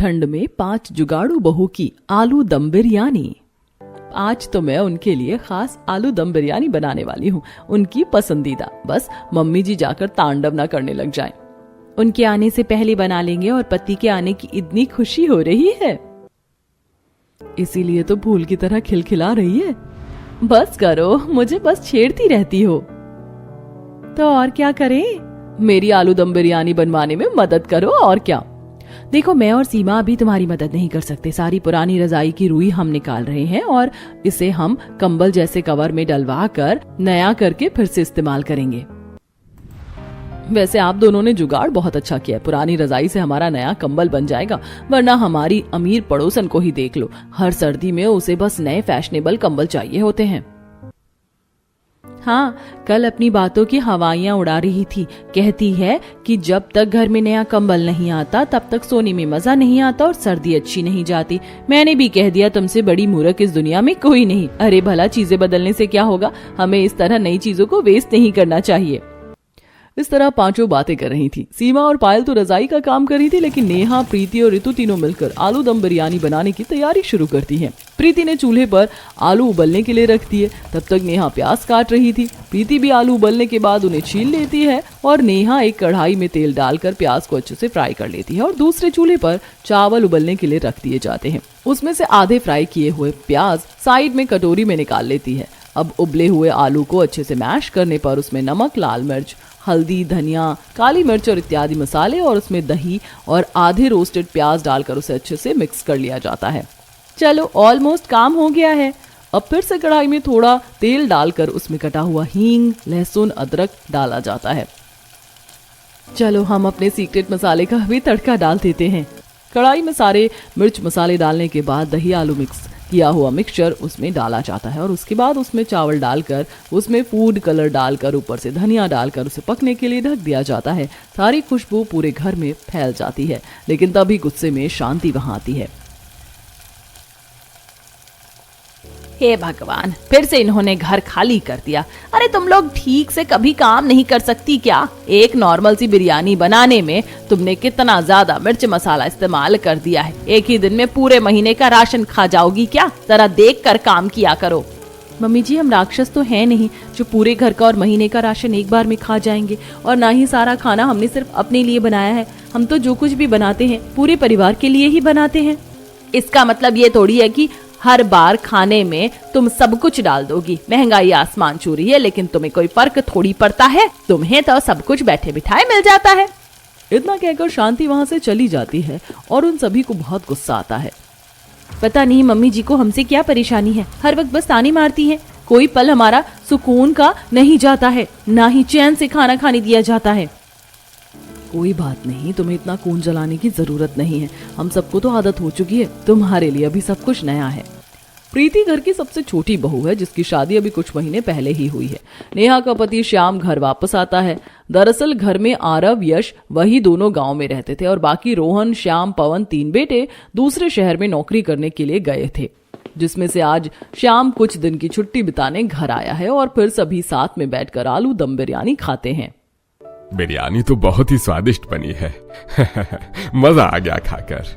ठंड में 5 जुगाड़ू बहू की आलू दम बिरयानी। आज तो मैं उनके लिए खास आलू दम बिरयानी बनाने वाली हूँ, उनकी पसंदीदा। बस मम्मी जी जाकर तांडव ना करने लग जाएं। उनके आने से पहले बना लेंगे और पति के आने की इतनी खुशी हो रही है, इसीलिए तो फूल की तरह खिलखिला रही है। बस करो, मुझे बस छेड़ती रहती हो। तो और क्या करें, मेरी आलू दम बिरयानी बनवाने में मदद करो और क्या। देखो, मैं और सीमा अभी तुम्हारी मदद नहीं कर सकते। सारी पुरानी रजाई की रुई हम निकाल रहे हैं और इसे हम कंबल जैसे कवर में डलवा कर नया करके फिर से इस्तेमाल करेंगे। वैसे आप दोनों ने जुगाड़ बहुत अच्छा किया। पुरानी रजाई से हमारा नया कंबल बन जाएगा, वरना हमारी अमीर पड़ोसन को ही देख लो, हर सर्दी में उसे बस नए फैशनेबल कंबल चाहिए होते हैं। हाँ, कल अपनी बातों की हवाइयां उड़ा रही थी। कहती है कि जब तक घर में नया कंबल नहीं आता तब तक सोने में मजा नहीं आता और सर्दी अच्छी नहीं जाती। मैंने भी कह दिया, तुमसे बड़ी मूर्ख इस दुनिया में कोई नहीं। अरे भला, चीजें बदलने से क्या होगा, हमें इस तरह नई चीजों को वेस्ट नहीं करना चाहिए। इस तरह पांचों बातें कर रही थी। सीमा और पायल तो रजाई का काम कर रही थी, लेकिन नेहा, प्रीति और ऋतु तीनों मिलकर आलू दम बिरयानी बनाने की तैयारी शुरू करती हैं। प्रीति ने चूल्हे पर आलू उबलने के लिए रख दिए, तब तक नेहा प्याज काट रही थी। प्रीति भी आलू उबलने के बाद उन्हें छील लेती है और नेहा एक कढ़ाई में तेल डालकर प्याज को अच्छे से फ्राई कर लेती है और दूसरे चूल्हे पर चावल उबलने के लिए रख दिए जाते हैं। उसमें से आधे फ्राई किए हुए प्याज साइड में कटोरी में निकाल लेती है। अब उबले हुए आलू को अच्छे से मैश करने पर उसमें नमक, लाल मिर्च, हल्दी, धनिया, काली मिर्च और इत्यादि मसाले और उसमें दही और आधे रोस्टेड प्याज डालकर उसे अच्छे से मिक्स कर लिया जाता है। चलो, ऑलमोस्ट काम हो गया है। अब फिर से कढ़ाई में थोड़ा तेल डालकर उसमें कटा हुआ हींग, लहसुन, अदरक डाला जाता है। चलो, हम अपने सीक्रेट मसाले का भी तड़का डाल देते हैं। कढ़ाई में सारे मिर्च मसाले डालने के बाद दही आलू मिक्स किया हुआ मिक्सचर उसमें डाला जाता है और उसके बाद उसमें चावल डालकर उसमें फूड कलर डालकर ऊपर से धनिया डालकर उसे पकने के लिए ढक दिया जाता है। सारी खुशबू पूरे घर में फैल जाती है, लेकिन तभी गुस्से में शांति वहां आती है। हे भगवान, फिर से इन्होंने घर खाली कर दिया। अरे तुम लोग ठीक से कभी काम नहीं कर सकती क्या? एक नॉर्मल सी बिरयानी बनाने में तुमने कितना ज्यादा मिर्च मसाला इस्तेमाल कर दिया है। एक ही दिन में पूरे महीने का राशन खा जाओगी क्या? जरा देख कर काम किया करो। मम्मी जी, हम राक्षस तो है नहीं जो पूरे घर का और महीने का राशन एक बार में खा जाएंगे, और ना ही सारा खाना हमने सिर्फ अपने लिए बनाया है। हम तो जो कुछ भी बनाते हैं पूरे परिवार के लिए ही बनाते हैं। इसका मतलब ये थोड़ी है कि हर बार खाने में तुम सब कुछ डाल दोगी। महंगाई आसमान छू रही है, लेकिन तुम्हें कोई फर्क थोड़ी पड़ता है। तुम्हें तो सब कुछ बैठे बिठाए मिल जाता है। इतना कहकर शांति वहां से चली जाती है और उन सभी को बहुत गुस्सा आता है। पता नहीं मम्मी जी को हमसे क्या परेशानी है, हर वक्त बस ताने मारती है। कोई पल हमारा सुकून का नहीं जाता है, ना ही चैन से खाना खाने दिया जाता है। कोई बात नहीं, तुम्हें इतना खून जलाने की जरूरत नहीं है। हम सबको तो आदत हो चुकी है, तुम्हारे लिए अभी सब कुछ नया है। प्रीति घर की सबसे छोटी बहू है, जिसकी शादी अभी कुछ महीने पहले ही हुई है। नेहा का पति श्याम घर वापस आता है। दरअसल घर में आरव, यश वही दोनों गांव में रहते थे और बाकी रोहन, श्याम, पवन 3 बेटे दूसरे शहर में नौकरी करने के लिए गए थे, जिसमें से आज श्याम कुछ दिन की छुट्टी बिताने घर आया है और फिर सभी साथ में बैठकर आलू दम बिरयानी खाते हैं। बिरयानी तो बहुत ही स्वादिष्ट बनी है। मजा आ गया खाकर।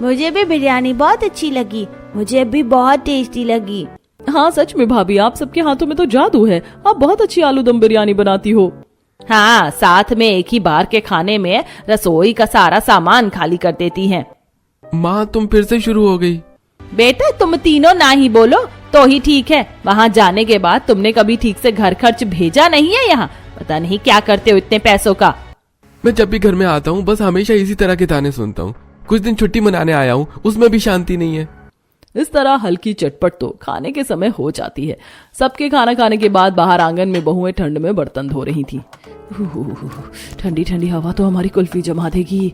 मुझे भी बिरयानी बहुत अच्छी लगी, मुझे भी बहुत टेस्टी लगी। हाँ सच में भाभी, आप सबके हाथों में तो जादू है। आप बहुत अच्छी आलू दम बिरयानी बनाती हो। हाँ, साथ में एक ही बार के खाने में रसोई का सारा सामान खाली कर देती हैं। माँ, तुम फिर से शुरू हो गई। बेटा, तुम तीनों ना ही बोलो तो ही ठीक है। वहाँ जाने के बाद तुमने कभी ठीक से घर खर्च भेजा नहीं है। यहाँ पता नहीं क्या करते हो इतने पैसों का। मैं जब भी घर में आता हूँ बस हमेशा इसी तरह के ताने सुनता हूँ। कुछ दिन छुट्टी मनाने आया हूँ, उसमें भी शांति नहीं है। इस तरह हल्की चटपट तो खाने के समय हो जाती है। सबके खाना खाने के बाद बाहर आंगन में बहुएं ठंड में बर्तन धो रही थी। ठंडी ठंडी हवा तो हमारी कुल्फी जमा देगी।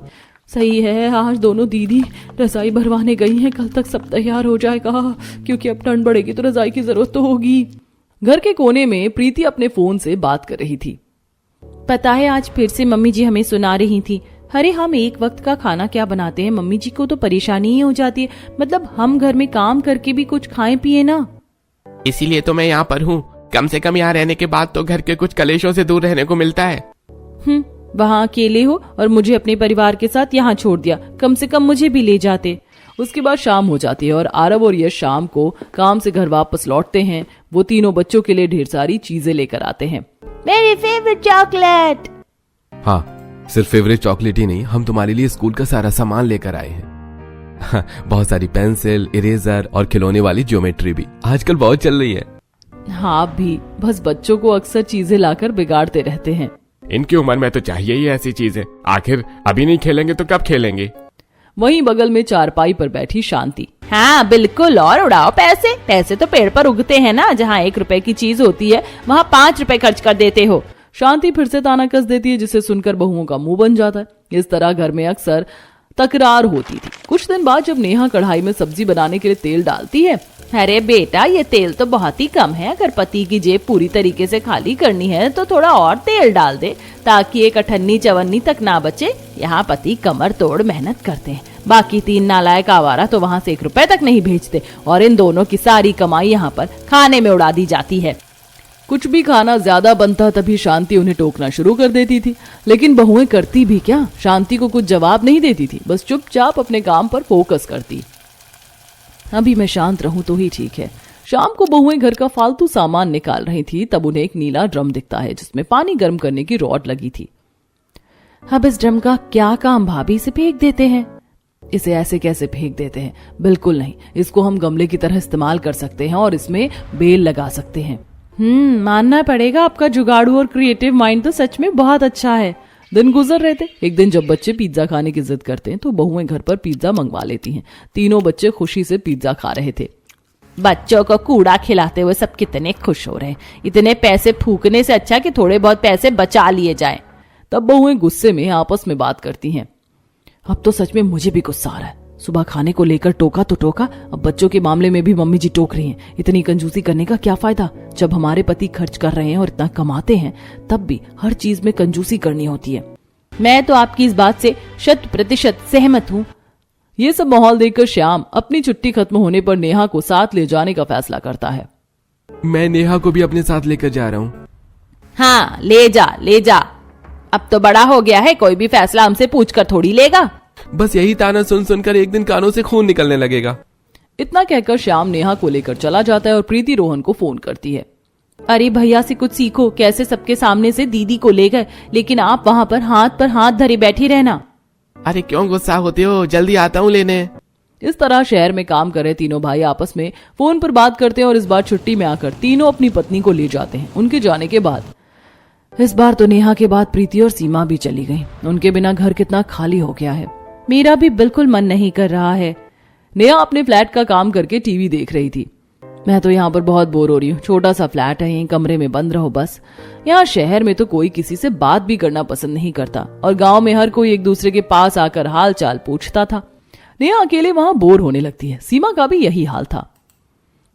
सही है, आज दोनों दीदी रजाई भरवाने गई हैं। कल तक सब तैयार हो जाएगा, क्योंकि अब ठंड बढ़ेगी तो रजाई की जरूरत तो होगी। घर के कोने में प्रीति अपने फोन से बात कर रही थी। पता है, आज फिर से मम्मी जी हमें सुना रही थी। अरे हम एक वक्त का खाना क्या बनाते हैं, मम्मी जी को तो परेशानी ही हो जाती है। मतलब हम घर में काम करके भी कुछ खाएं पिए ना। इसीलिए तो मैं यहाँ पर हूँ। कम से कम यहाँ रहने के बाद तो घर के कुछ कलेशों से दूर रहने को मिलता है। वहाँ अकेले हो और मुझे अपने परिवार के साथ यहाँ छोड़ दिया, कम से कम मुझे भी ले जाते। उसके बाद शाम हो जाती है और आरव और यश शाम को काम से घर वापस लौटते हैं। वो तीनों बच्चों के लिए ढेर सारी चीजें लेकर आते हैं। मेरी फेवरेट चॉकलेट। हाँ, सिर्फ फेवरेट चॉकलेट ही नहीं, हम तुम्हारे लिए स्कूल का सारा सामान लेकर आए हैं। बहुत सारी पेंसिल, इरेजर और खिलौने वाली ज्योमेट्री भी आजकल बहुत चल रही है। हाँ, आप भी बस बच्चों को अक्सर चीजें लाकर बिगाड़ते रहते हैं। इनकी उम्र में तो चाहिए ही ऐसी चीजें, आखिर अभी नहीं खेलेंगे तो कब खेलेंगे। वहीं बगल में चारपाई पर बैठी शांति। हाँ बिल्कुल, और उड़ाओ पैसे। पैसे तो पेड़ पर उगते हैं ना, जहाँ 1 रुपए की चीज होती है वहाँ 5 रुपए खर्च कर देते हो। शांति फिर से ताना कस देती है, जिसे सुनकर बहुओं का मुंह बन जाता है। इस तरह घर में अक्सर तकरार होती थी। कुछ दिन बाद जब नेहा कढ़ाई में सब्जी बनाने के लिए तेल डालती है। अरे बेटा, ये तेल तो बहुत ही कम है, अगर पति की जेब पूरी तरीके से खाली करनी है तो थोड़ा और तेल डाल दे, ताकि एक अठन्नी चवन्नी तक ना बचे। यहाँ पति कमर तोड़ मेहनत करते हैं, बाकी 3 नालायक आवारा तो वहाँ से 1 रुपए तक नहीं भेजते, और इन दोनों की सारी कमाई यहाँ पर खाने में उड़ा दी जाती है। कुछ भी खाना ज्यादा बनता तभी शांति उन्हें टोकना शुरू कर देती थी, लेकिन बहुएं करती भी क्या, शांति को कुछ जवाब नहीं देती थी, बस चुपचाप अपने काम पर फोकस करती। अभी मैं शांत रहूं तो ही ठीक है। शाम को बहुएं घर का फालतू सामान निकाल रही थी, तब उन्हें एक नीला ड्रम दिखता है जिसमें पानी गर्म करने की रॉड लगी थी। अब इस ड्रम का क्या काम, भाभी इसे फेंक देते हैं। इसे ऐसे कैसे फेंक देते हैं, बिल्कुल नहीं, इसको हम गमले की तरह इस्तेमाल कर सकते हैं और इसमें बेल लगा सकते हैं। मानना पड़ेगा, आपका जुगाड़ू और क्रिएटिव माइंड तो सच में बहुत अच्छा है। दिन गुजर रहे थे। एक दिन जब बच्चे पिज्जा खाने की जिद करते हैं तो बहुएं घर पर पिज्जा मंगवा लेती हैं। तीनों बच्चे खुशी से पिज्जा खा रहे थे। बच्चों को कूड़ा खिलाते हुए सब कितने खुश हो रहे हैं। इतने पैसे फूकने से अच्छा कि थोड़े बहुत पैसे बचा लिए जाएं। तब बहुएं गुस्से में आपस में बात करती हैं। अब तो सच में मुझे भी गुस्सा आ रहा है। सुबह खाने को लेकर टोका तो टोका, अब बच्चों के मामले में भी मम्मी जी टोक रही हैं। इतनी कंजूसी करने का क्या फायदा, जब हमारे पति खर्च कर रहे हैं और इतना कमाते हैं तब भी हर चीज में कंजूसी करनी होती है। मैं तो आपकी इस बात से 100% सहमत हूँ। ये सब माहौल देखकर श्याम अपनी छुट्टी खत्म होने पर नेहा को साथ ले जाने का फैसला करता है। मैं नेहा को भी अपने साथ लेकर जा रहा हूँ। हाँ ले जा, अब तो बड़ा हो गया है, कोई भी फैसला हमसे पूछकर थोड़ी लेगा। बस यही ताना सुन सुनकर एक दिन कानों से खून निकलने लगेगा। इतना कहकर श्याम नेहा को लेकर चला जाता है और प्रीति रोहन को फोन करती है। अरे भैया से कुछ सीखो, कैसे सबके सामने से दीदी को ले गए, लेकिन आप वहाँ पर हाथ धरे बैठी रहना। अरे क्यों गुस्सा होते हो, जल्दी आता हूँ लेने। इस तरह शहर में काम कर रहे तीनों भाई आपस में फोन पर बात करते हैं और इस बार छुट्टी में आकर तीनों अपनी पत्नी को ले जाते हैं। उनके जाने के बाद इस बार तो नेहा के बाद प्रीति और सीमा भी चली गई। उनके बिना घर कितना खाली हो गया है। मेरा भी बिल्कुल मन नहीं कर रहा है। नेहा अपने फ्लैट का काम करके टीवी देख रही थी। मैं तो यहाँ पर बहुत बोर हो रही हूँ, छोटा सा फ्लैट है, यहीं कमरे में बंद रहो बस। यहाँ शहर में तो कोई किसी से बात भी करना पसंद नहीं करता और गांव में हर कोई एक दूसरे के पास आकर हाल चाल पूछता था। नेहा अकेले वहाँ बोर होने लगती है। सीमा का भी यही हाल था।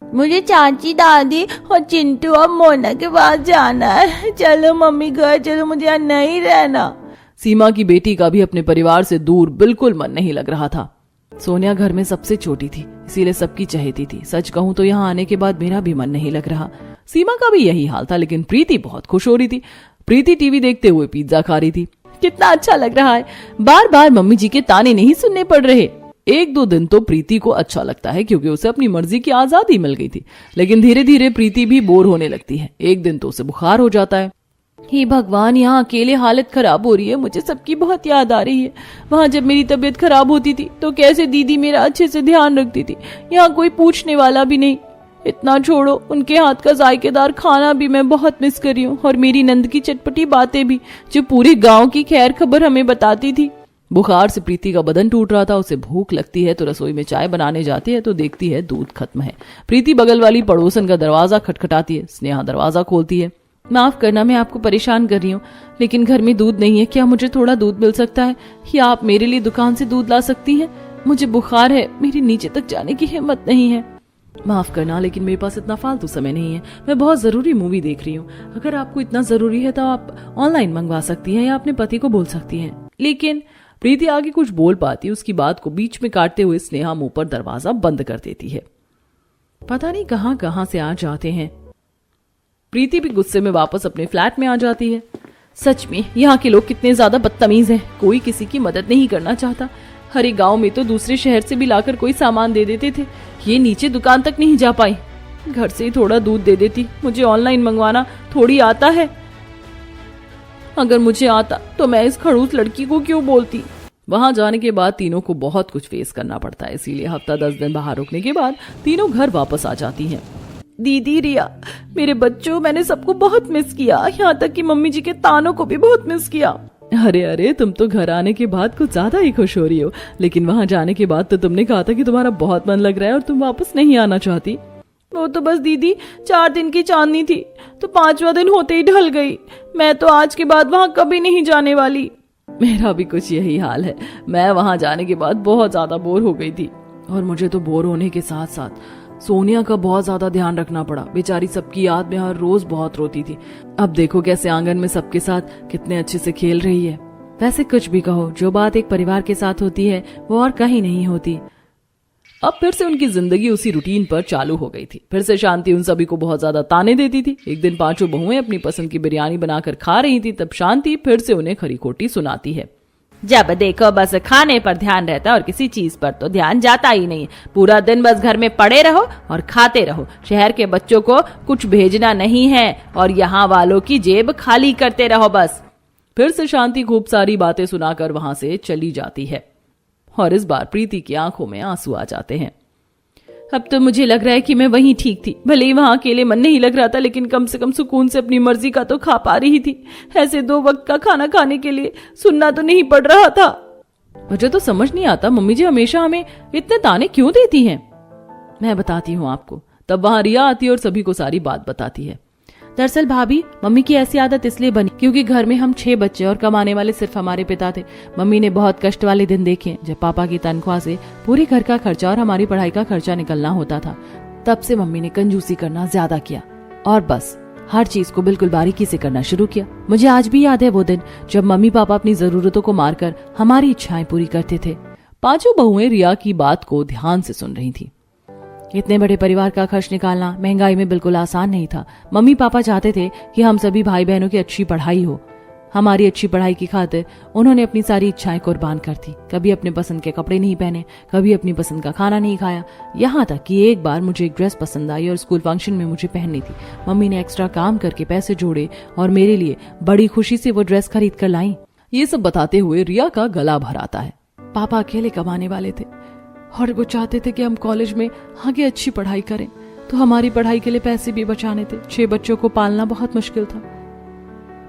मुझे चाची, दादी और चिंटू और मोना के पास जाना है। चलो मम्मी घर चलो, मुझे यहाँ नहीं रहना। सीमा की बेटी का भी अपने परिवार से दूर बिल्कुल मन नहीं लग रहा था। सोनिया घर में सबसे छोटी थी, इसीलिए सबकी चहेती थी। सच कहूं तो यहाँ आने के बाद मेरा भी मन नहीं लग रहा। सीमा का भी यही हाल था, लेकिन प्रीति बहुत खुश हो रही थी। प्रीति टीवी देखते हुए पिज्जा खा रही थी। कितना अच्छा लग रहा है, बार बार मम्मी जी के ताने नहीं सुनने पड़ रहे। 1-2 दिन तो प्रीति को अच्छा लगता है क्योंकि उसे अपनी मर्जी की आजादी मिल गई थी, लेकिन धीरे धीरे प्रीति भी बोर होने लगती है। एक दिन तो उसे बुखार हो जाता है। हे भगवान, यहाँ अकेले हालत खराब हो रही है। मुझे सबकी बहुत याद आ रही है। वहाँ जब मेरी तबीयत खराब होती थी तो कैसे दीदी मेरा अच्छे से ध्यान रखती थी। यहाँ कोई पूछने वाला भी नहीं। इतना छोड़ो, उनके हाथ का जायकेदार खाना भी मैं बहुत मिस कर रही हूँ, और मेरी नंद की चटपटी बातें भी, जो पूरे गाँव की खैर खबर हमें बताती थी। बुखार से प्रीति का बदन टूट रहा था। उसे भूख लगती है तो रसोई में चाय बनाने जाती है तो देखती है दूध खत्म है। प्रीति बगल वाली पड़ोसन का दरवाजा खटखटाती है। स्नेहा दरवाजा खोलती है। माफ करना, मैं आपको परेशान कर रही हूँ, लेकिन घर में दूध नहीं है। क्या मुझे थोड़ा दूध मिल सकता है, या आप मेरे लिए दुकान से दूध ला सकती हैं? मुझे बुखार है, मेरी नीचे तक जाने की हिम्मत नहीं है। माफ करना, लेकिन मेरे पास इतना फालतू समय नहीं है। मैं बहुत जरूरी मूवी देख रही हूँ। अगर आपको इतना जरूरी है तो आप ऑनलाइन मंगवा सकती हैं या अपने पति को बोल सकती हैं। लेकिन प्रीति आगे कुछ बोल पाती, उसकी बात को बीच में काटते हुए स्नेहा मुंह पर दरवाजा बंद कर देती है। पता नहीं कहां से आ जाते हैं। प्रीति भी गुस्से में वापस अपने फ्लैट में आ जाती है। सच में यहाँ के लोग कितने ज्यादा बदतमीज हैं। कोई किसी की मदद नहीं करना चाहता। हर एक गांव में तो दूसरे शहर से भी लाकर कोई सामान दे देते थे, ये नीचे दुकान तक नहीं जा पाई। घर से ही थोड़ा दूध दे देती। मुझे ऑनलाइन मंगवाना थोड़ी आता है। अगर मुझे आता तो मैं इस खड़ूस लड़की को क्यों बोलती। वहां जाने के बाद तीनों को बहुत कुछ फेस करना पड़ता है, इसीलिए हफ्ता 10 दिन बाहर रुकने के बाद तीनों घर वापस आ जाती हैं। दीदी, रिया, मेरे बच्चों, मैंने सबको बहुत मिस किया, यहाँ तक कि मम्मी जी के तानों को भी बहुत मिस किया। अरे अरे, तुम तो घर आने के बाद कुछ ज्यादा ही खुश हो रही हो, लेकिन वहां जाने के बाद तो तुमने कहा था कि तुम्हारा बहुत मन लग रहा है और तुम वापस नहीं आना चाहती। वो तो बस दीदी 4 दिन की चांदनी थी, तो 5वां दिन होते ही ढल गई। मैं तो आज के बाद वहां कभी नहीं जाने वाली। मेरा भी कुछ यही हाल है। मैं वहां जाने के बाद बहुत ज्यादा बोर हो गई थी, और मुझे तो बोर होने के साथ साथ सोनिया का बहुत ज्यादा ध्यान रखना पड़ा। बेचारी सबकी याद में हर रोज बहुत रोती थी। अब देखो कैसे आंगन में सबके साथ कितने अच्छे से खेल रही है। वैसे कुछ भी कहो, जो बात एक परिवार के साथ होती है वो और कहीं नहीं होती। अब फिर से उनकी जिंदगी उसी रूटीन पर चालू हो गई थी। फिर से शांति उन सभी को बहुत ज्यादा ताने देती थी। एक दिन 5 बहुएं अपनी पसंद की बिरयानी बनाकर खा रही थी, तब शांति फिर से उन्हें खरी खोटी सुनाती है। जब देखो बस खाने पर ध्यान रहता है और किसी चीज पर तो ध्यान जाता ही नहीं। पूरा दिन बस घर में पड़े रहो और खाते रहो। शहर के बच्चों को कुछ भेजना नहीं है और यहाँ वालों की जेब खाली करते रहो बस। फिर से शांति खूब सारी बातें सुनाकर वहां से चली जाती है, और इस बार प्रीति की आंखों में आंसू आ जाते हैं। अब तो मुझे लग रहा है कि मैं वहीं ठीक थी। भले ही वहां अकेले मन नहीं लग रहा था, लेकिन कम से कम सुकून से अपनी मर्जी का तो खा पा रही थी। ऐसे 2 वक्त का खाना खाने के लिए सुनना तो नहीं पड़ रहा था। मुझे तो समझ नहीं आता मम्मी जी हमेशा हमें इतने ताने क्यों देती हैं। मैं बताती हूँ आपको। तब वहां रिया आती है और सभी को सारी बात बताती है। दरअसल भाभी, मम्मी की ऐसी आदत इसलिए बनी क्योंकि घर में हम 6 बच्चे और कमाने वाले सिर्फ हमारे पिता थे। मम्मी ने बहुत कष्ट वाले दिन देखे जब पापा की तनख्वाह से पूरे घर का खर्चा और हमारी पढ़ाई का खर्चा निकलना होता था। तब से मम्मी ने कंजूसी करना ज्यादा किया और बस हर चीज को बिल्कुल बारीकी से करना शुरू किया। मुझे आज भी याद है वो दिन जब मम्मी पापा अपनी जरूरतों को मारकर हमारी इच्छाएं पूरी करते थे। 5 बहुएं रिया की बात को ध्यान से सुन रही थी। इतने बड़े परिवार का खर्च निकालना महंगाई में बिल्कुल आसान नहीं था। मम्मी पापा चाहते थे कि हम सभी भाई बहनों की अच्छी पढ़ाई हो। हमारी अच्छी पढ़ाई की खातिर उन्होंने अपनी सारी इच्छाएं कुर्बान कर दी। कभी अपने पसंद के कपड़े नहीं पहने, कभी अपनी पसंद का खाना नहीं खाया। यहाँ तक कि एक बार मुझे एक ड्रेस पसंद आई और स्कूल फंक्शन में मुझे पहननी थी। मम्मी ने एक्स्ट्रा काम करके पैसे जोड़े और मेरे लिए बड़ी खुशी से वो ड्रेस खरीद कर लाई। ये सब बताते हुए रिया का गला भर आता है। पापा अकेले कमाने वाले थे और वो चाहते थे कि हम कॉलेज में आगे अच्छी पढ़ाई करें, तो हमारी पढ़ाई के लिए पैसे भी बचाने थे। 6 बच्चों को पालना बहुत मुश्किल था।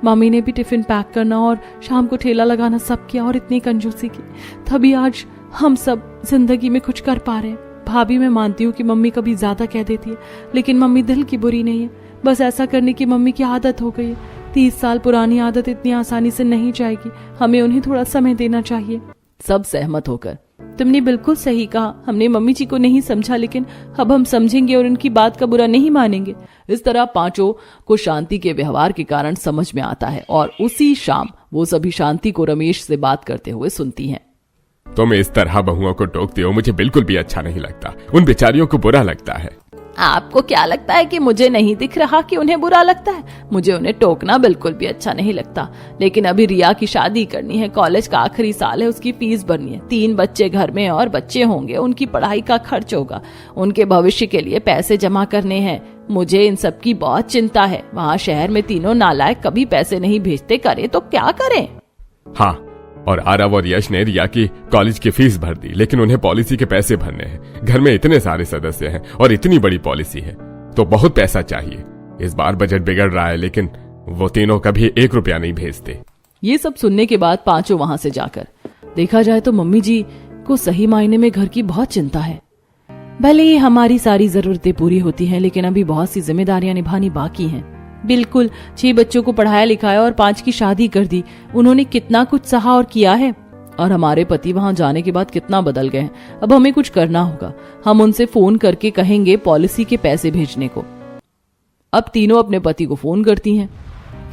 मम्मी ने भी टिफिन पैक करना और शाम को ठेला लगाना सब किया और इतनी कंजूसी की। तभी आज हम सब जिंदगी में कुछ कर पा रहे हैं। भाभी, मैं मानती हूँ कि मम्मी कभी ज्यादा कह देती है, लेकिन मम्मी दिल की बुरी नहीं है। बस ऐसा करने की मम्मी की आदत हो गई है। 30 साल पुरानी आदत इतनी आसानी से नहीं जाएगी। हमें उन्हें थोड़ा समय देना चाहिए। सब सहमत होकर, तुमने बिल्कुल सही कहा। हमने मम्मी जी को नहीं समझा, लेकिन अब हम समझेंगे और उनकी बात का बुरा नहीं मानेंगे। इस तरह 5 को शांति के व्यवहार के कारण समझ में आता है और उसी शाम वो सभी शांति को रमेश से बात करते हुए सुनती हैं। तुम इस तरह बहुओं को टोकते हो, मुझे बिल्कुल भी अच्छा नहीं लगता। उन बेचारियों को बुरा लगता है। आपको क्या लगता है कि मुझे नहीं दिख रहा कि उन्हें बुरा लगता है? मुझे उन्हें टोकना बिल्कुल भी अच्छा नहीं लगता। लेकिन अभी रिया की शादी करनी है, कॉलेज का आखिरी साल है, उसकी फीस भरनी है। 3 बच्चे घर में और बच्चे होंगे, उनकी पढ़ाई का खर्च होगा, उनके भविष्य के लिए पैसे जमा करने हैं। मुझे इन सब की बहुत चिंता है। वहाँ शहर में तीनों नालायक कभी पैसे नहीं भेजते, करे तो क्या करें? हाँ, और आरव और यश ने रिया की कॉलेज की फीस भर दी, लेकिन उन्हें पॉलिसी के पैसे भरने हैं। घर में इतने सारे सदस्य हैं और इतनी बड़ी पॉलिसी है, तो बहुत पैसा चाहिए। इस बार बजट बिगड़ रहा है, लेकिन वो तीनों कभी 1 रुपया नहीं भेजते। ये सब सुनने के बाद 5 वहां से जाकर, देखा जाए तो मम्मी जी को सही मायने में घर की बहुत चिंता है। भले ही हमारी सारी जरूरतें पूरी होती हैं, लेकिन अभी बहुत सी जिम्मेदारियां निभानी बाकी हैं। बिल्कुल, 6 बच्चों को पढ़ाया लिखाया और 5 की शादी कर दी। उन्होंने कितना कुछ सहा और किया है। और हमारे पति वहां जाने के बाद कितना बदल गए हैं। अब हमें कुछ करना होगा। हम उनसे फोन करके कहेंगे पॉलिसी के पैसे भेजने को। अब तीनों अपने पति को फोन करती हैं।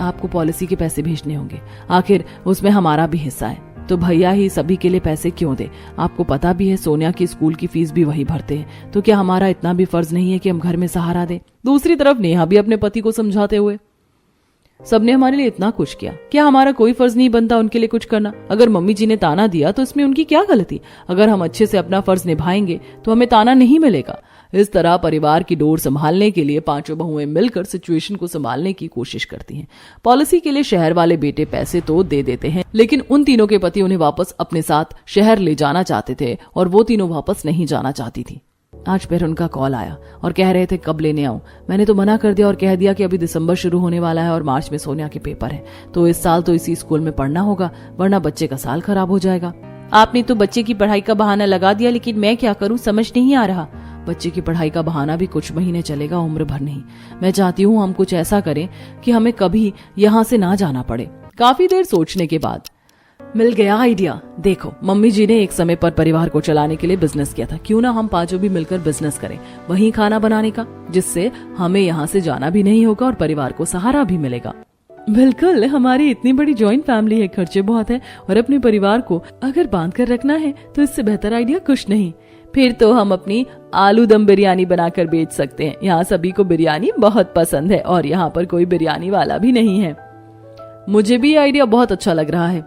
आपको पॉलिसी के पैसे भेजने होंगे, आखिर उसमें हमारा भी हिस्सा है। तो भैया ही सभी के लिए पैसे क्यों दे? आपको पता भी है सोनिया की स्कूल की फीस भी वही भरते हैं, तो क्या हमारा इतना भी फर्ज नहीं है कि हम घर में सहारा दें? दूसरी तरफ नेहा भी अपने पति को समझाते हुए, सबने हमारे लिए इतना कुछ किया, क्या हमारा कोई फर्ज नहीं बनता उनके लिए कुछ करना? अगर मम्मी जी ने ताना दिया तो इसमें उनकी क्या गलती? अगर हम अच्छे से अपना फर्ज निभाएंगे तो हमें ताना नहीं मिलेगा। इस तरह परिवार की डोर संभालने के लिए पांचों बहुएं मिलकर सिचुएशन को संभालने की कोशिश करती हैं। पॉलिसी के लिए शहर वाले बेटे पैसे तो दे देते हैं, लेकिन उन तीनों के पति उन्हें वापस अपने साथ शहर ले जाना चाहते थे और वो तीनों वापस नहीं जाना चाहती थी। आज फिर उनका कॉल आया और कह रहे थे कब लेने आऊं। मैंने तो मना कर दिया और कह दिया कि अभी दिसंबर शुरू होने वाला है और मार्च में सोनिया के पेपर है, तो इस साल तो इसी स्कूल में पढ़ना होगा, वरना बच्चे का साल खराब हो जाएगा। आपने तो बच्चे की पढ़ाई का बहाना लगा दिया, लेकिन मैं क्या करूं समझ नहीं आ रहा। बच्चे की पढ़ाई का बहाना भी कुछ महीने चलेगा, उम्र भर नहीं। मैं चाहती हूँ हम कुछ ऐसा करें कि हमें कभी यहाँ से ना जाना पड़े। काफी देर सोचने के बाद मिल गया आइडिया। देखो, मम्मी जी ने एक समय पर परिवार को चलाने के लिए बिजनेस किया था, क्यों ना हम पांचों भी मिलकर बिजनेस करें, वहीं खाना बनाने का, जिससे हमें यहाँ से जाना भी नहीं होगा और परिवार को सहारा भी मिलेगा। बिल्कुल, हमारी इतनी बड़ी जॉइंट फैमिली है, खर्चे बहुत है और अपने परिवार को अगर बांध कर रखना है तो इससे बेहतर आइडिया कुछ नहीं। फिर तो हम अपनी आलू दम बिरयानी बनाकर बेच सकते हैं। यहाँ सभी को बिरयानी बहुत पसंद है और यहाँ पर कोई बिरयानी वाला भी नहीं है। मुझे भी आइडिया बहुत अच्छा लग रहा है।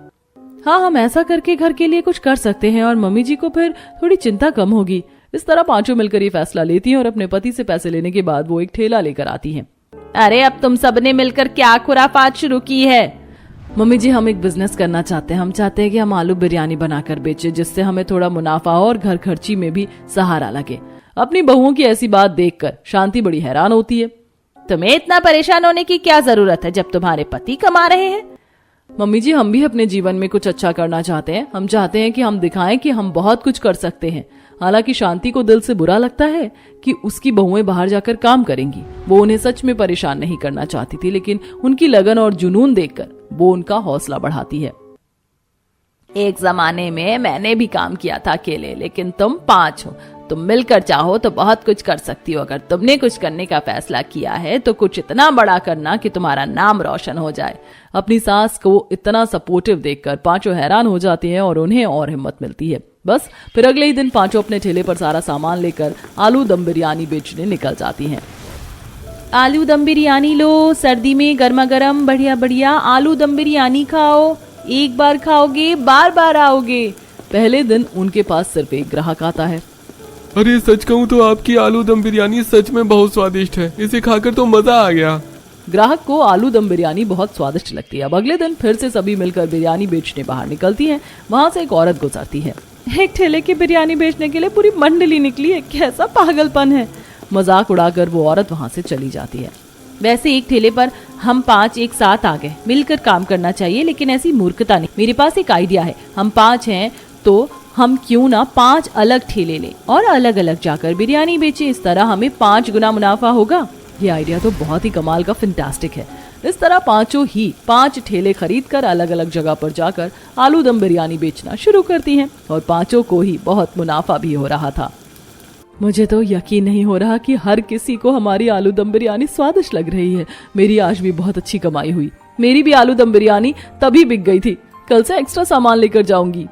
हाँ, हम ऐसा करके घर के लिए कुछ कर सकते हैं और मम्मी जी को फिर थोड़ी चिंता कम होगी। इस तरह पांचों मिलकर ये फैसला लेती हैं और अपने पति से पैसे लेने के बाद वो एक ठेला लेकर आती हैं। अरे अब तुम सबने मिलकर क्या खुराफात शुरू की है? मम्मी जी, हम एक बिजनेस करना चाहते हैं। हम चाहते हैं कि हम आलू बिरयानी बनाकर बेचें, जिससे हमें थोड़ा मुनाफा हो और घर खर्ची में भी सहारा लगे। अपनी बहुओं की ऐसी बात देखकर शांति बड़ी हैरान होती है। तुम्हें इतना परेशान होने की क्या जरूरत है जब तुम्हारे पति कमा रहे हैं? मम्मी जी, हम भी अपने जीवन में कुछ अच्छा करना चाहते हैं। हम चाहते हैं कि हम दिखाएं कि हम बहुत कुछ कर सकते हैं। हालांकि शांति को दिल से बुरा लगता है कि उसकी बहुएं बाहर जाकर काम करेंगी। वो उन्हें सच में परेशान नहीं करना चाहती थी, लेकिन उनकी लगन और जुनून देखकर वो उनका हौसला बढ़ाती है। एक जमाने में मैंने भी काम किया था अकेले, लेकिन तुम 5 हो। तुम मिलकर चाहो तो बहुत कुछ कर सकती हो। अगर तुमने कुछ करने का फैसला किया है तो कुछ इतना बड़ा करना कि तुम्हारा नाम रोशन हो जाए। अपनी सास को इतना सपोर्टिव देखकर पांचों हैरान हो जाती हैं और उन्हें और हिम्मत मिलती है। बस फिर अगले ही दिन पांचों अपने ठेले पर सारा सामान लेकर आलू दम बिरयानी बेचने निकल जाती हैं। आलू दम बिरयानी लो, सर्दी में गर्मा गर्म बढ़िया बढ़िया आलू दम बिरयानी खाओ। एक बार खाओगे बार बार आओगे। पहले दिन उनके पास सिर्फ एक ग्राहक आता है। अरे सच कहूँ तो आपकी आलू दम बिरयानी सच में बहुत स्वादिष्ट है, इसे खाकर तो मजा आ गया। ग्राहक को आलू दम बिरयानी बहुत स्वादिष्ट लगती है। अब अगले दिन फिर से सभी मिलकर बिरयानी बेचने बाहर निकलती हैं। वहां से एक औरत गुजरती है। एक ठेले की बिरयानी बेचने के लिए पूरी मंडली निकली है, कैसा पागलपन है। मजाक उड़ाकर वो औरत वहां से चली जाती है। वैसे एक ठेले पर हम 5 एक साथ आ गए, मिलकर काम करना चाहिए, लेकिन ऐसी मूर्खता नहीं। मेरे पास एक आइडिया है। हम 5 हैं तो हम क्यों ना 5 अलग ठेले लें और अलग अलग जाकर बिरयानी बेचें। इस तरह हमें 5 गुना मुनाफा होगा। ये आइडिया तो बहुत ही कमाल का, फैंटास्टिक है। इस तरह पांचों ही 5 ठेले खरीद कर अलग अलग जगह पर जाकर आलू दम बिरयानी बेचना शुरू करती हैं और पांचों को ही बहुत मुनाफा भी हो रहा था। मुझे तो यकीन नहीं हो रहा कि हर किसी को हमारी आलू दम बिरयानी स्वादिष्ट लग रही है। मेरी आज भी बहुत अच्छी कमाई हुई। मेरी भी आलू दम बिरयानी तभी बिक गई थी। कल से एक्स्ट्रा सामान लेकर जाऊंगी।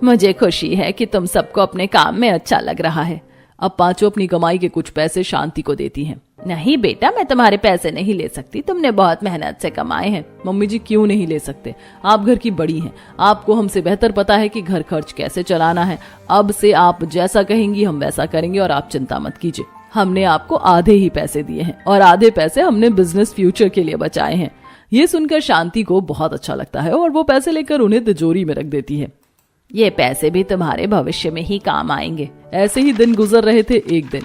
मुझे खुशी है कि तुम सबको अपने काम में अच्छा लग रहा है। अब पांचों अपनी कमाई के कुछ पैसे शांति को देती हैं। नहीं बेटा, मैं तुम्हारे पैसे नहीं ले सकती, तुमने बहुत मेहनत से कमाए हैं। मम्मी जी, क्यों नहीं ले सकते? आप घर की बड़ी हैं, आपको हमसे बेहतर पता है कि घर खर्च कैसे चलाना है। अब से आप जैसा कहेंगी हम वैसा करेंगे और आप चिंता मत कीजिए। हमने आपको आधे ही पैसे दिए हैं और आधे पैसे हमने बिजनेस फ्यूचर के लिए बचाए हैं। ये सुनकर शांति को बहुत अच्छा लगता है और वो पैसे लेकर उन्हें तिजोरी में रख देती है। ये पैसे भी तुम्हारे भविष्य में ही काम आएंगे। ऐसे ही दिन गुजर रहे थे। एक दिन,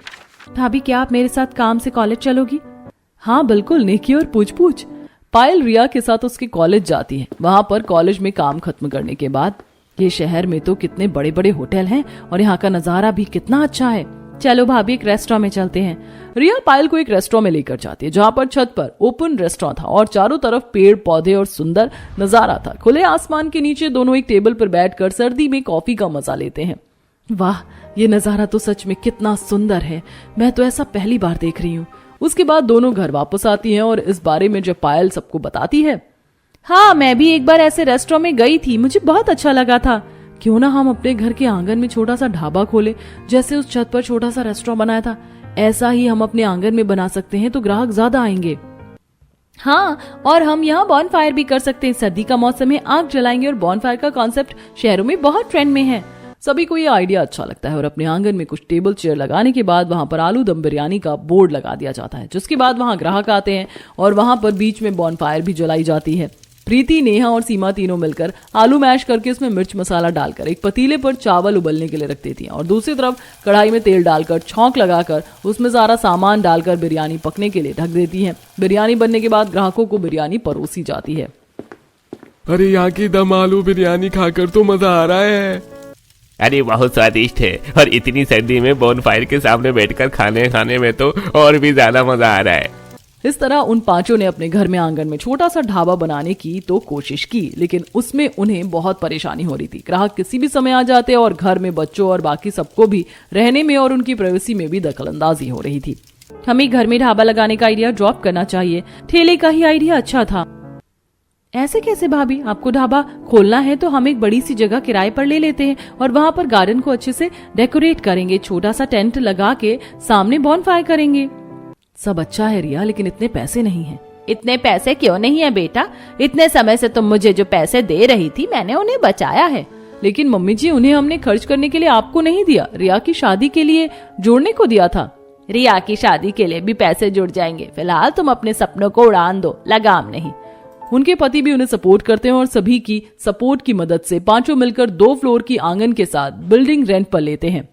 भाभी क्या आप मेरे साथ काम से कॉलेज चलोगी? हाँ बिल्कुल, नेकी और पूछ पूछ। पायल रिया के साथ उसके कॉलेज जाती है। वहां पर कॉलेज में काम खत्म करने के बाद, ये शहर में तो कितने बड़े बड़े होटल हैं और यहाँ का नजारा भी कितना अच्छा है। चलो भाभी, एक रेस्टोरेंट में चलते हैं। रिया पायल को एक रेस्टोरेंट में लेकर जाती है, जहाँ पर छत पर ओपन रेस्टोरेंट था और चारों तरफ पेड़ पौधे और सुंदर नजारा था। खुले आसमान के नीचे दोनों एक टेबल पर बैठकर सर्दी में कॉफी का मजा लेते हैं। वाह, ये नजारा तो सच में कितना सुंदर है। मैं तो ऐसा पहली बार देख रही हूँ। उसके बाद दोनों घर वापस आती हैं और इस बारे में जब पायल सबको बताती है, हाँ मैं भी एक बार ऐसे रेस्टोरेंट में गई थी, मुझे बहुत अच्छा लगा था। क्यों ना हम अपने घर के आंगन में छोटा सा ढाबा खोले, जैसे उस छत पर छोटा सा रेस्टोरेंट बनाया था। ऐसा ही हम अपने आंगन में बना सकते हैं तो ग्राहक ज्यादा आएंगे। हाँ, और हम यहाँ बॉनफायर भी कर सकते हैं। सर्दी का मौसम है, आग जलाएंगे और बॉनफायर का कॉन्सेप्ट शहरों में बहुत ट्रेंड में है। सभी को ये आइडिया अच्छा लगता है और अपने आंगन में कुछ टेबल चेयर लगाने के बाद वहां पर आलू दम बिरयानी का बोर्ड लगा दिया जाता है, जिसके बाद वहां ग्राहक आते हैं और वहां पर बीच में बॉनफायर भी जलाई जाती है। प्रीति, नेहा और सीमा तीनों मिलकर आलू मैश करके उसमें मिर्च मसाला डालकर एक पतीले पर चावल उबलने के लिए रख देती हैं और दूसरी तरफ कढ़ाई में तेल डालकर छौंक लगाकर उसमें सारा सामान डालकर बिरयानी पकने के लिए ढक देती हैं। बिरयानी बनने के बाद ग्राहकों को बिरयानी परोसी जाती है। अरे यहाँ की दम आलू बिरयानी खाकर तो मजा आ रहा है। अरे बहुत स्वादिष्ट है, और इतनी सर्दी में बोनफायर के सामने बैठकर खाने में तो और भी ज्यादा मजा आ रहा है। इस तरह उन पांचों ने अपने घर में आंगन में छोटा सा ढाबा बनाने की तो कोशिश की, लेकिन उसमें उन्हें बहुत परेशानी हो रही थी। ग्राहक किसी भी समय आ जाते और घर में बच्चों और बाकी सबको भी रहने में और उनकी प्राइवेसी में भी दखलंदाजी हो रही थी। हमें घर में ढाबा लगाने का आइडिया ड्रॉप करना चाहिए। ठेले का ही आइडिया अच्छा था। ऐसे कैसे भाभी? आपको ढाबा खोलना है तो हम एक बड़ी सी जगह किराए पर ले लेते हैं और वहां पर गार्डन को अच्छे से डेकोरेट करेंगे, छोटा सा टेंट लगा के सामने बॉनफायर करेंगे। सब अच्छा है रिया, लेकिन इतने पैसे नहीं हैं। इतने पैसे क्यों नहीं है बेटा? इतने समय से तुम मुझे जो पैसे दे रही थी मैंने उन्हें बचाया है। लेकिन मम्मी जी, उन्हें हमने खर्च करने के लिए आपको नहीं दिया, रिया की शादी के लिए जोड़ने को दिया था। रिया की शादी के लिए भी पैसे जुड़ जाएंगे। फिलहाल तुम अपने सपनों को उड़ान दो, लगाम नहीं। उनके पति भी उन्हें सपोर्ट करते हैं और सभी की सपोर्ट की मदद से पांचों मिलकर 2 फ्लोर की आंगन के साथ बिल्डिंग रेंट पर लेते हैं।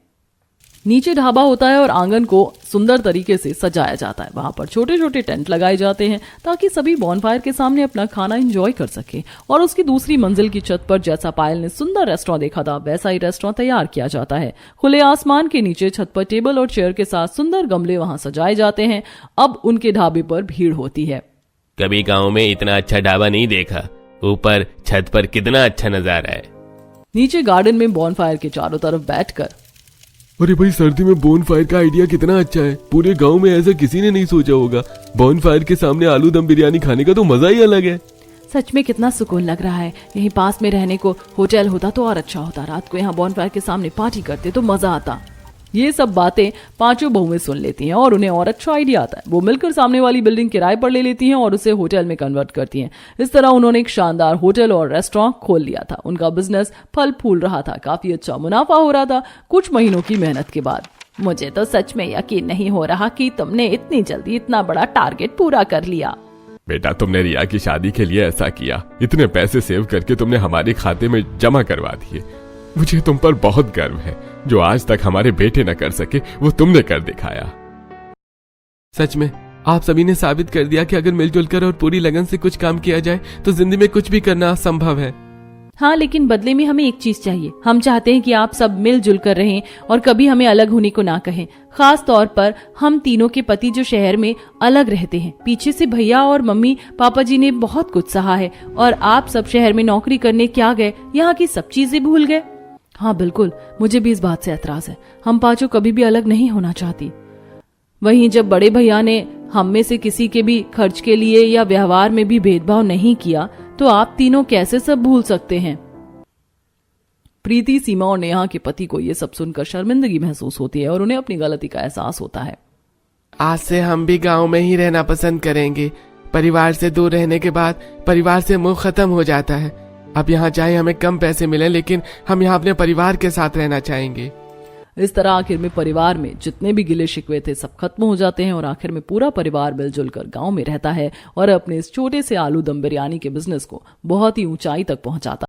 नीचे ढाबा होता है और आंगन को सुंदर तरीके से सजाया जाता है। वहां पर छोटे छोटे टेंट लगाए जाते हैं ताकि सभी बॉनफायर के सामने अपना खाना एंजॉय कर सके। और उसकी दूसरी मंजिल की छत पर जैसा पायल ने सुंदर रेस्टोरेंट देखा था वैसा ही रेस्टोरेंट तैयार किया जाता है। खुले आसमान के नीचे छत पर टेबल और चेयर के साथ सुंदर गमले वहां सजाए जाते हैं। अब उनके ढाबे पर भीड़ होती है। कभी गांव में इतना अच्छा ढाबा नहीं देखा। ऊपर छत पर कितना अच्छा नजारा है। नीचे गार्डन में बॉनफायर के चारों तरफ बैठकर, अरे भाई, सर्दी में बोनफायर का आइडिया कितना अच्छा है। पूरे गांव में ऐसा किसी ने नहीं सोचा होगा। बोनफायर के सामने आलू दम बिरयानी खाने का तो मजा ही अलग है। सच में कितना सुकून लग रहा है। यहीं पास में रहने को होटल होता तो और अच्छा होता। रात को यहाँ बॉनफायर के सामने पार्टी करते तो मजा आता। ये सब बातें पांचों बहुएं सुन लेती हैं और उन्हें और अच्छा आइडिया आता है। वो मिलकर सामने वाली बिल्डिंग किराए पर ले लेती हैं और उसे होटल में कन्वर्ट करती हैं। इस तरह उन्होंने एक शानदार होटल और रेस्टोरेंट खोल लिया था। उनका बिजनेस फल फूल रहा था, काफी अच्छा मुनाफा हो रहा था। कुछ महीनों की मेहनत के बाद मुझे तो सच में यकीन नहीं हो रहा कि तुमने इतनी जल्दी इतना बड़ा टारगेट पूरा कर लिया। बेटा, तुमने रिया की शादी के लिए ऐसा किया। इतने पैसे सेव करके तुमने हमारे खाते में जमा करवा दिए। मुझे तुम पर बहुत गर्व है। जो आज तक हमारे बेटे न कर सके वो तुमने कर दिखाया। सच में आप सभी ने साबित कर दिया कि अगर मिलजुल कर और पूरी लगन से कुछ काम किया जाए तो जिंदगी में कुछ भी करना संभव है। हाँ, लेकिन बदले में हमें एक चीज चाहिए। हम चाहते हैं कि आप सब मिलजुल कर रहें और कभी हमें अलग होने को ना कहें। खास तौर पर हम तीनों के पति जो शहर में अलग रहते हैं। पीछे से भैया और मम्मी पापा जी ने बहुत कुछ सहा है और आप सब शहर में नौकरी करने क्या गए, यहाँ की सब चीजें भूल गए। हाँ बिल्कुल, मुझे भी इस बात से एतराज है। हम पांचों कभी भी अलग नहीं होना चाहती। वहीं जब बड़े भैया ने हम में से किसी के भी खर्च के लिए या व्यवहार में भी भेदभाव नहीं किया तो आप तीनों कैसे सब भूल सकते हैं। प्रीति, सीमा और नेहा के पति को ये सब सुनकर शर्मिंदगी महसूस होती है और उन्हें अपनी गलती का एहसास होता है। आज से हम भी गांव में ही रहना पसंद करेंगे। परिवार से दूर रहने के बाद परिवार से मोह खत्म हो जाता है। अब यहाँ चाहे हमें कम पैसे मिले लेकिन हम यहाँ अपने परिवार के साथ रहना चाहेंगे। इस तरह आखिर में परिवार में जितने भी गिले शिकवे थे सब खत्म हो जाते हैं और आखिर में पूरा परिवार मिलजुल कर गाँव में रहता है और अपने इस छोटे से आलू दम बिरयानी के बिजनेस को बहुत ही ऊंचाई तक पहुंचाता है।